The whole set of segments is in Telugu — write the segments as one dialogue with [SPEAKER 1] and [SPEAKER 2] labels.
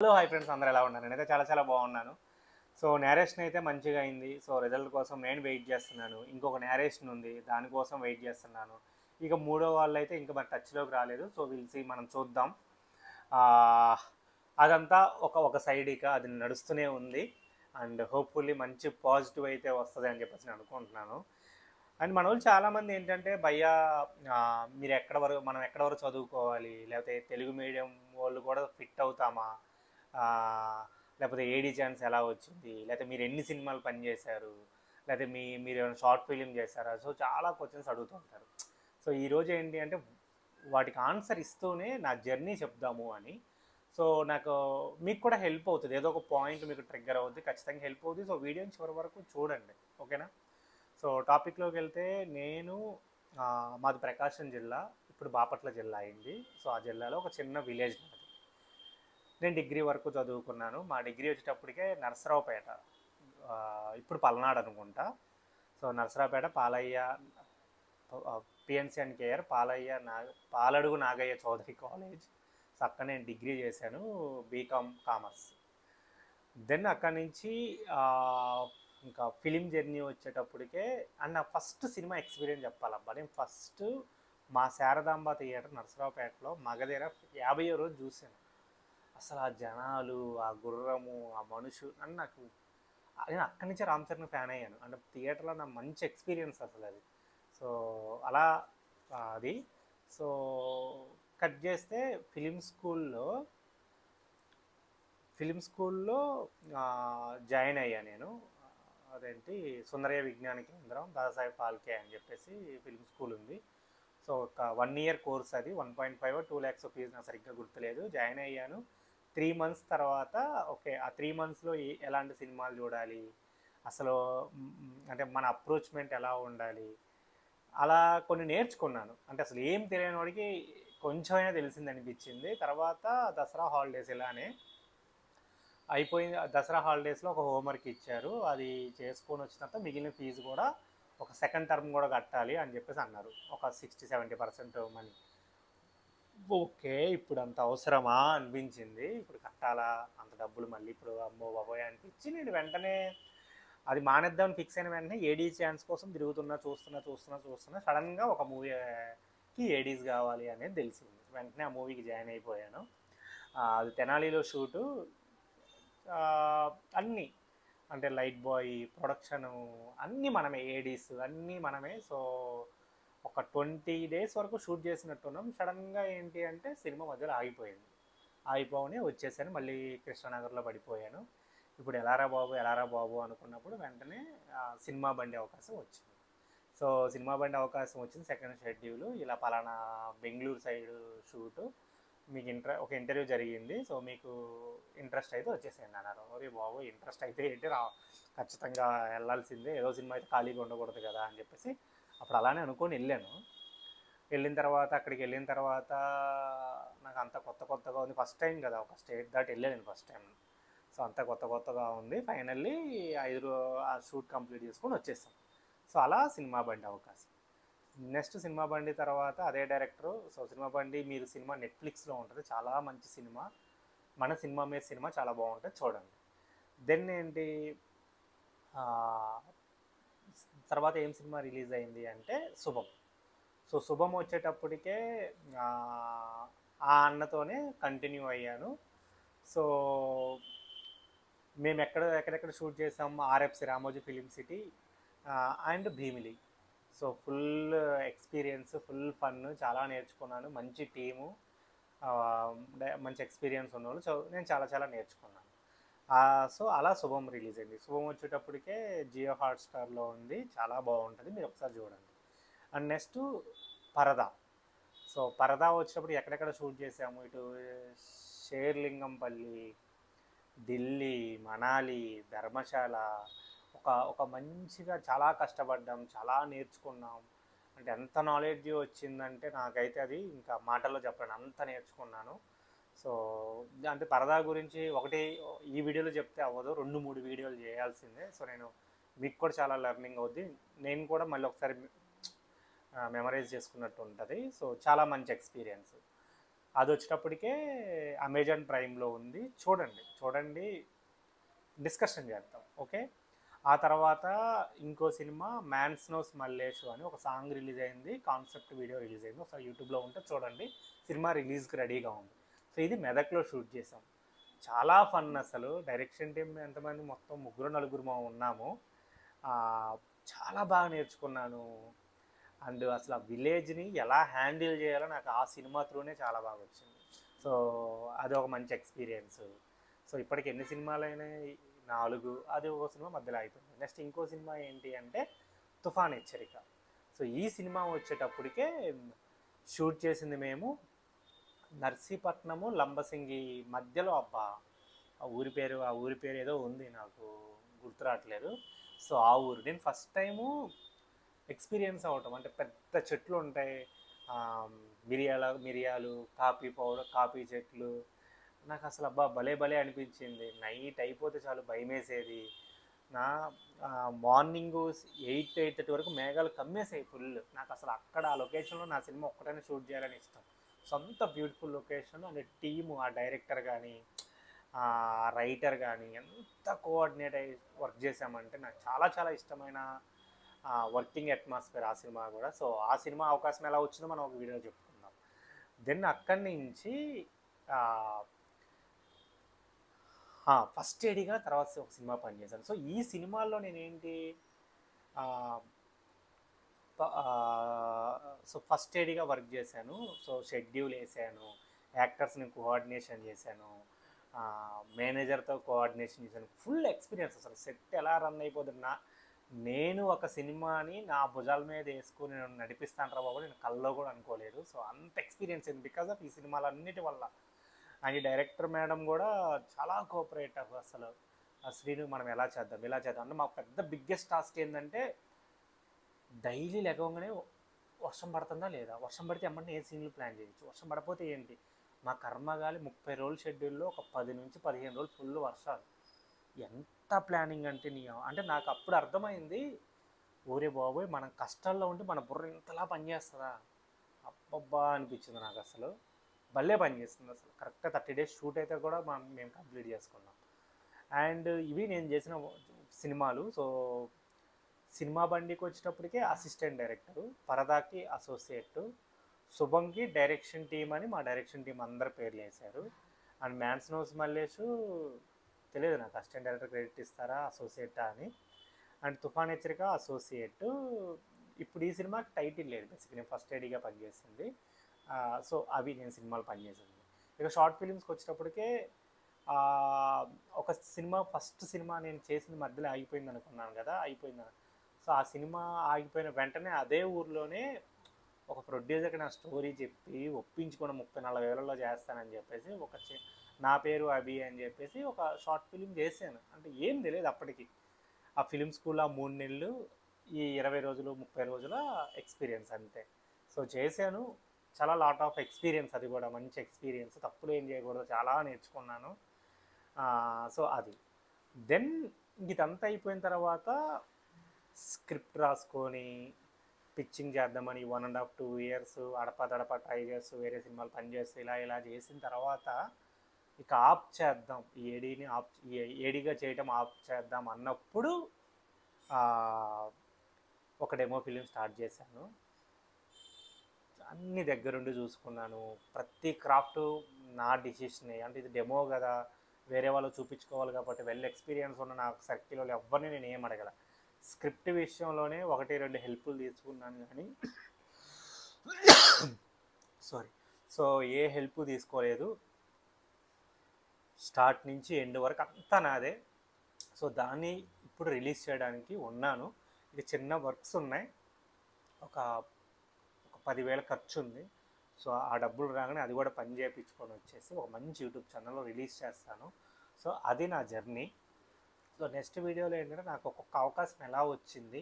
[SPEAKER 1] హలో హాయ్ ఫ్రెండ్స్, అందరూ ఎలా ఉన్నారు? నేనైతే చాలా బాగున్నాను. సో నేరేషన్ అయితే మంచిగా అయింది. సో రిజల్ట్ కోసం నేను వెయిట్ చేస్తున్నాను. ఇంకొక నేరేషన్ ఉంది, దానికోసం వెయిట్ చేస్తున్నాను. ఇక మూడో వాళ్ళు అయితే ఇంకా మన టచ్లోకి రాలేదు. సో విల్ మనం చూద్దాం. అదంతా ఒక సైడ్ ఇక అది నడుస్తూనే ఉంది. అండ్ హోప్ఫుల్లీ మంచి పాజిటివ్ అయితే వస్తుంది అని చెప్పేసి నేను అనుకుంటున్నాను. అండ్ మన వాళ్ళు చాలామంది ఏంటంటే భయ్యా, మీరు మనం ఎక్కడ వరకు చదువుకోవాలి, లేకపోతే తెలుగు మీడియం వాళ్ళు కూడా ఫిట్ అవుతామా, ఆ, లేకపోతే ఏడీ ఛాన్స్ ఎలా వచ్చింది, లేకపోతే మీరు ఎన్ని సినిమాలు పనిచేశారు, లేకపోతే మీరు ఏమైనా షార్ట్ ఫిలిం చేశారా, సో చాలా క్వశ్చన్స్ అడుగుతుంటారు. సో ఈరోజు ఏంటి అంటే వాటికి ఆన్సర్ ఇస్తూనే నా జర్నీ చెప్దాము అని. సో నాకు మీకు కూడా హెల్ప్ అవుతుంది, ఏదో ఒక పాయింట్ మీకు ట్రిగ్గర్ అవుతుంది, ఖచ్చితంగా హెల్ప్ అవుతుంది. సో వీడియోని చివరి వరకు చూడండి, ఓకేనా? సో టాపిక్లోకి వెళ్తే నేను మాది ప్రకాశం జిల్లా, ఇప్పుడు బాపట్ల జిల్లా అయింది. సో ఆ జిల్లాలో ఒక చిన్న విలేజ్ నాది. నేను డిగ్రీ వరకు చదువుకున్నాను. మా డిగ్రీ వచ్చేటప్పటికే నరసరావుపేట, ఇప్పుడు పల్నాడు అనుకుంటా. So Narasaraopet Palayya, PNC and KR Paladugu Nagayya Chowdary college. So అక్కడ నేను డిగ్రీ చేశాను, బీకామ్ కామర్స్. దెన్ అక్కడి నుంచి ఇంకా ఫిలిం జర్నీ వచ్చేటప్పటికే, అండ్ నా ఫస్ట్ సినిమా ఎక్స్పీరియన్స్ చెప్పాలబ్బా. నేను ఫస్ట్ మా శారదాంబ థియేటర్ నరసరావుపేటలో మగధీర 50వ రోజు చూశాను. అసలు ఆ జనాలు, ఆ గుర్రము, ఆ మనుషులు అని నేను అక్కడి నుంచే రామ్ చరణ్ ఫ్యాన్ అయ్యాను. అంటే థియేటర్లో నా మంచి ఎక్స్పీరియన్స్ అసలు అది. సో అలా అది. సో కట్ చేస్తే ఫిలిం స్కూల్లో జాయిన్ అయ్యా నేను. అదేంటి సుందరయ్య విజ్ఞాన కేంద్రం, దాదాసాహెబ్ ఫాల్కే అని చెప్పేసి ఫిలిం స్కూల్ ఉంది. సో ఒక 1 ఇయర్ కోర్స్, అది 1.5 2 lakhs ఫీజు, నాకు సరిగ్గా గుర్తులేదు. జాయిన్ అయ్యాను. 3 months తర్వాత ఓకే, ఆ 3 monthsలో ఎలాంటి సినిమాలు చూడాలి, అసలు అంటే మన అప్రోచ్మెంట్ ఎలా ఉండాలి, అలా కొన్ని నేర్చుకున్నాను. అంటే అసలు ఏం తెలియని వాడికి కొంచెమైనా తెలిసింది అనిపించింది. తర్వాత దసరా హాలిడేస్ ఇలానే అయిపోయింది. దసరా హాలిడేస్లో ఒక హోంవర్క్ ఇచ్చారు, అది చేసుకొని వచ్చిన తర్వాత మిగిలిన ఫీజు కూడా ఒక సెకండ్ టర్మ్ కూడా కట్టాలి అని చెప్పేసి అన్నారు, ఒక 60-70% మనీ. ఓకే, ఇప్పుడు అంత అవసరమా అనిపించింది. ఇప్పుడు కట్టాలా అంత డబ్బులు మళ్ళీ, ఇప్పుడు అమ్మో బాబోయ్ అనిపించి నేను వెంటనే అది మానేద్దామని ఫిక్స్ అయిన వెంటనే ఏడీ ఛాన్స్ కోసం చూస్తున్నా సడన్గా ఒక మూవీకి ఏడీస్ కావాలి అనేది తెలిసింది. వెంటనే ఆ మూవీకి జాయిన్ అయిపోయాను. అది తెనాలిలో షూటు, అన్నీ అంటే లైట్ బాయ్, ప్రొడక్షను అన్నీ మనమే, ఏడీస్ అన్నీ మనమే. సో ఒక 20 days వరకు షూట్ చేసినట్టున్నాం. సడన్గా ఏంటి అంటే సినిమా మధ్యలో ఆగిపోవని వచ్చేసాను. మళ్ళీ కృష్ణానగర్లో పడిపోయాను. ఇప్పుడు ఎలారా బాబు అనుకున్నప్పుడు వెంటనే సినిమా బండి అవకాశం వచ్చింది. సో సినిమా బండి అవకాశం వచ్చింది, సెకండ్ షెడ్యూల్, ఇలా పలానా బెంగళూరు సైడ్ షూటు, మీకు ఒక ఇంటర్వ్యూ జరిగింది, సో మీకు ఇంట్రెస్ట్ అయితే వచ్చేసేయండి అన్నారు. ఓరే బాబు, ఇంట్రెస్ట్ అయితే ఏంటి, ఖచ్చితంగా వెళ్ళాల్సిందే, ఏదో సినిమా అయితే ఖాళీగా ఉండకూడదు కదా అని చెప్పేసి అప్పుడు అలానే అనుకొని వెళ్ళాను. అక్కడికి వెళ్ళిన తర్వాత నాకు అంత కొత్తగా ఉంది. ఫస్ట్ టైం కదా, ఒక స్టేట్ దాటి వెళ్ళాను ఫస్ట్ టైం. సో అంతా కొత్తగా ఉంది. ఫైనల్లీ ఆ షూట్ కంప్లీట్ చేసుకొని వచ్చేసాం. సో అలా సినిమా బండి అవకాశం. నెక్స్ట్ సినిమా బండి తర్వాత అదే డైరెక్టరు. సో సినిమా బండి సినిమా నెట్ఫ్లిక్స్లో ఉంటుంది, చాలా మంచి సినిమా, మన సినిమా మీద సినిమా, చాలా బాగుంటుంది, చూడండి. దెన్ ఏంటి, తర్వాత ఏం సినిమా రిలీజ్ అయింది అంటే శుభం. సో శుభం వచ్చేటప్పటికే ఆ అన్నతోనే కంటిన్యూ అయ్యాను. సో మేము ఎక్కడెక్కడ షూట్ చేసాం, RFC Ramoji film city and Bheemili. So full experience, full fun, చాలా నేర్చుకున్నాను. మంచి టీము, మంచి ఎక్స్పీరియన్స్ ఉన్నవాళ్ళు. సో నేను చాలా నేర్చుకున్నాను. సో అలా శుభం రిలీజ్ అయింది. శుభం వచ్చేటప్పటికే జియో హాట్స్టార్లో ఉంది, చాలా బాగుంటుంది, మీరు ఒకసారి చూడండి. అండ్ నెక్స్ట్ పరదా. సో పరదా వచ్చినప్పుడు ఎక్కడెక్కడ షూట్ చేసాము, ఇటు షేర్లింగంపల్లి, ఢిల్లీ, మనాలి, ధర్మశాల, ఒక మంచిగా చాలా కష్టపడ్డాం, చాలా నేర్చుకున్నాం. అంటే ఎంత నాలెడ్జ్ వచ్చిందంటే నాకైతే అది ఇంకా మాటల్లో చెప్పండి, అంత నేర్చుకున్నాను. సో అంటే పరదా గురించి ఈ వీడియోలో చెప్తే అవ్వదు, 2-3 వీడియోలు చేయాల్సిందే. సో మీకు కూడా చాలా లెర్నింగ్ అవుద్ది, నేను కూడా మళ్ళీ ఒకసారి మెమరైజ్ చేసుకున్నట్టు ఉంటుంది. సో చాలా మంచి ఎక్స్పీరియన్స్. అది వచ్చేటప్పటికే అమెజాన్ ప్రైమ్లో ఉంది, చూడండి డిస్కషన్ చేద్దాం. ఓకే. ఆ తర్వాత ఇంకో సినిమా మ్యాన్స్ నోస్ మల్లేషు అని ఒక సాంగ్ రిలీజ్ అయింది, కాన్సెప్ట్ వీడియో రిలీజ్ అయింది. ఒకసారి యూట్యూబ్లో ఉంటే చూడండి, సినిమా రిలీజ్కి రెడీగా ఉంది. సో ఇది మెదక్లో షూట్ చేసాం. చాలా ఫన్ అసలు. డైరెక్షన్ టీం ఎంతమంది, మొత్తం ముగ్గురు నలుగురు ఉన్నాము. చాలా బాగా నేర్చుకున్నాను. అండ్ అసలు ఆ విలేజ్ని ఎలా హ్యాండిల్ చేయాలో నాకు ఆ సినిమా త్రూనే చాలా బాగా వచ్చింది. సో అది ఒక మంచి ఎక్స్పీరియన్స్. సో ఇప్పటికి ఎన్ని సినిమాలైనా 4, అది ఒక సినిమా మధ్యలో అయిపోయింది. నెక్స్ట్ ఇంకో సినిమా ఏంటి అంటే తుఫాన్ హెచ్చరిక. సో ఈ సినిమా వచ్చేటప్పటికే షూట్ చేసింది మేము నర్సీపట్నము లంబసింగి మధ్యలో. అబ్బా ఆ ఊరి పేరు ఏదో ఉంది, నాకు గుర్తు రావట్లేదు. సో ఆ ఊరు నేను ఫస్ట్ టైము ఎక్స్పీరియన్స్ అవటం. అంటే పెద్ద చెట్లు ఉంటాయి, మిరియాలు, కాఫీ పౌడర్, కాఫీ చెట్లు. నాకు అసలు అబ్బా భలే అనిపించింది. నైట్ అయిపోతే చాలు భయమేసేది. నా మార్నింగ్ 8-8:30 వరకు మేఘాలు కమ్మేసాయి ఫుల్. నాకు అసలు అక్కడ ఆ లొకేషన్లో నా సినిమా ఒక్కటైనా షూట్ చేయాలని ఇష్టం. సొంత బ్యూటిఫుల్ లొకేషన్. అండ్ టీము, ఆ డైరెక్టర్ కానీ ఆ రైటర్ కానీ ఎంత కోఆర్డినేట్ అయ్యి వర్క్ చేసామంటే నాకు చాలా ఇష్టమైన వర్కింగ్ అట్మాస్ఫియర్ ఆ సినిమా కూడా. సో ఆ సినిమా అవకాశం ఎలా వచ్చిందో మనం ఒక వీడియో చెప్పుకుందాం. దెన్ అక్కడి నుంచి ఫస్ట్ ఏడీగా తర్వాత ఒక సినిమా పనిచేశాను. సో ఈ సినిమాల్లో నేనేంటి, సో ఫస్ట్ ఏడీగా వర్క్ చేశాను. సో షెడ్యూల్ వేసాను, యాక్టర్స్ని కోఆర్డినేషన్ చేశాను, మేనేజర్తో కోఆర్డినేషన్ చేశాను. Full experience. అసలు సెట్ ఎలా రన్ అయిపోతుంది. నేను ఒక సినిమాని నా భుజాల మీద వేసుకుని నేను నడిపిస్తాను రా బాబు, నేను కల్లో కూడా అనుకోలేదు. సో అంత ఎక్స్పీరియన్స్ అయింది బికాజ్ ఆఫ్ ఈ సినిమాలన్నిటి వల్ల. అండ్ డైరెక్టర్ మేడం కూడా చాలా కోఆపరేటివ్. అసలు శ్రీను మనం ఎలా చేద్దాం అంటే మాకు పెద్ద బిగ్గెస్ట్ టాస్క్ ఏంటంటే డైలీ లెగవగానే వర్షం పడుతుందా లేదా, వర్షం పడితే ఎమ్మంటే ఏ సీన్లు ప్లాన్ చేయొచ్చు, వర్షం పడిపోతే ఏంటి. మా కర్మగాలి 30 రోజుల షెడ్యూల్లో ఒక 10 నుంచి 15 రోజులు ఫుల్ వర్షాలు. ఎంత ప్లానింగ్ అంటే అంటే నాకు అప్పుడు అర్థమైంది, ఓరే బాబోయ్ మనం కష్టాల్లో ఉంటే మన బుర్ర ఇంతలా పనిచేస్తుందా, అబ్బబ్బా అనిపించింది నాకు. అసలు భలే పనిచేస్తుంది. అసలు కరెక్ట్గా 30 days షూట్ అయితే కూడా మేము కంప్లీట్ చేసుకున్నాం. అండ్ ఇవి నేను చేసిన సినిమాలు. సో సినిమా బండికి వచ్చేటప్పటికే అసిస్టెంట్ డైరెక్టరు, పరదాకి అసోసియేట్, శుభంకి డైరెక్షన్ టీం అని మా డైరెక్షన్ టీం అందరు పేర్లు వేశారు. అండ్ మ్యాన్స్ నోస్ మల్లేషు తెలియదు నాకు, అసిస్టెంట్ డైరెక్టర్ క్రెడిట్ ఇస్తారా అసోసియేటా అని. అండ్ తుఫాన్ హెచ్చరిక అసోసియేట్. ఇప్పుడు ఈ సినిమాకి టైటిల్ లేదు, బేసిక్గా నేను ఫస్ట్ ఏడీగా పనిచేసింది. సో అవి నేను సినిమాలు పనిచేసింది. ఇక షార్ట్ ఫిలిమ్స్కి వచ్చేటప్పటికే ఒక సినిమా, ఫస్ట్ సినిమా నేను చేసింది మధ్యలో ఆగిపోయింది అనుకున్నాను కదా, అయిపోయింది. సో ఆ సినిమా ఆగిపోయిన వెంటనే అదే ఊర్లోనే ఒక ప్రొడ్యూసర్కి నా స్టోరీ చెప్పి ఒప్పించుకొని 30-40 వేలలో చేస్తానని చెప్పేసి నా పేరు అభి అని చెప్పేసి ఒక షార్ట్ ఫిలిం చేశాను. అంటే ఏం తెలియదు అప్పటికి. ఆ ఫిలిం స్కూల్లో 3 నెలలు, ఈ 20 రోజులు 30 రోజుల ఎక్స్పీరియన్స్ అంతే. సో చేశాను, చాలా లాట్ ఆఫ్ ఎక్స్పీరియన్స్. అది కూడా మంచి ఎక్స్పీరియన్స్, తప్పులు ఏం చేయకూడదు, చాలా నేర్చుకున్నాను. సో అది. దెన్ ఇదంతా అయిపోయిన తర్వాత స్క్రిప్ట్ రాసుకొని పిచ్చింగ్ చేద్దామని 1.5-2 years అడపదడప ట్రై చేస్తూ వేరే సినిమాలు పనిచేస్తూ ఇలా చేసిన తర్వాత ఇక ఆప్ చేద్దాం, ఈ ఏడీగా చేయటం ఆప్ చేద్దాం అన్నప్పుడు ఒక డెమో ఫిలిం స్టార్ట్ చేశాను. అన్ని దగ్గరుండి చూసుకున్నాను, ప్రతి క్రాఫ్ట్ నా డిసిషన్. అంటే ఇది డెమో కదా, వేరే వాళ్ళు చూపించుకోవాలి కాబట్టి ఎక్స్పీరియన్స్ ఉన్న నాకు సర్కిల్లో ఎవరిని నేను ఏం అడగల. స్క్రిప్ట్ విషయంలోనే 1-2 హెల్ప్లు తీసుకున్నాను కానీ సో ఏ హెల్ప్ తీసుకోలేదు. స్టార్ట్ నుంచి ఎండ్ వరకు అంతా నాదే. సో దాన్ని ఇప్పుడు రిలీజ్ చేయడానికి ఉన్నాను. ఇది చిన్న వర్క్స్ ఉన్నాయి, ఒక 10,000 ఖర్చు ఉంది. సో ఆ డబ్బులు రాగానే అది కూడా పని చేయించుకొని వచ్చేసి ఒక మంచి యూట్యూబ్ ఛానల్లో రిలీజ్ చేస్తాను. సో అది నా జర్నీ. సో నెక్స్ట్ వీడియోలో ఏంటంటే నాకు ఒక్కొక్క అవకాశం ఎలా వచ్చింది,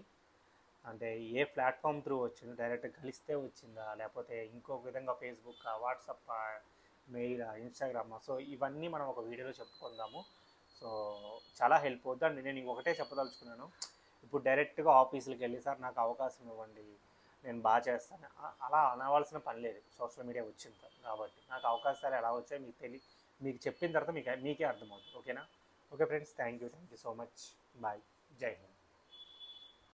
[SPEAKER 1] అంటే ఏ ప్లాట్ఫామ్ త్రూ వచ్చింది, డైరెక్ట్గా కలిస్తే వచ్చిందా, లేకపోతే ఇంకొక విధంగా Facebook, WhatsApp, mail, Instagram. So ఇవన్నీ మనం ఒక వీడియోలో చెప్పుకుందాము. సో చాలా హెల్ప్ అవుతుంది. నేను ఒకటే చెప్పదలుచుకున్నాను, ఇప్పుడు డైరెక్ట్గా ఆఫీసులకు వెళ్ళి సార్ నాకు అవకాశం ఇవ్వండి, నేను బాగా చేస్తాను అలా అనవలసిన పని లేదు సోషల్ మీడియా వచ్చిన కాబట్టి. నాకు అవకాశాలు ఎలా వచ్చాయో మీకు చెప్పిన తర్వాత మీకే అర్థమవుతుంది. ఓకేనా? Okay friends, thank you so much. Bye. జై హింద్.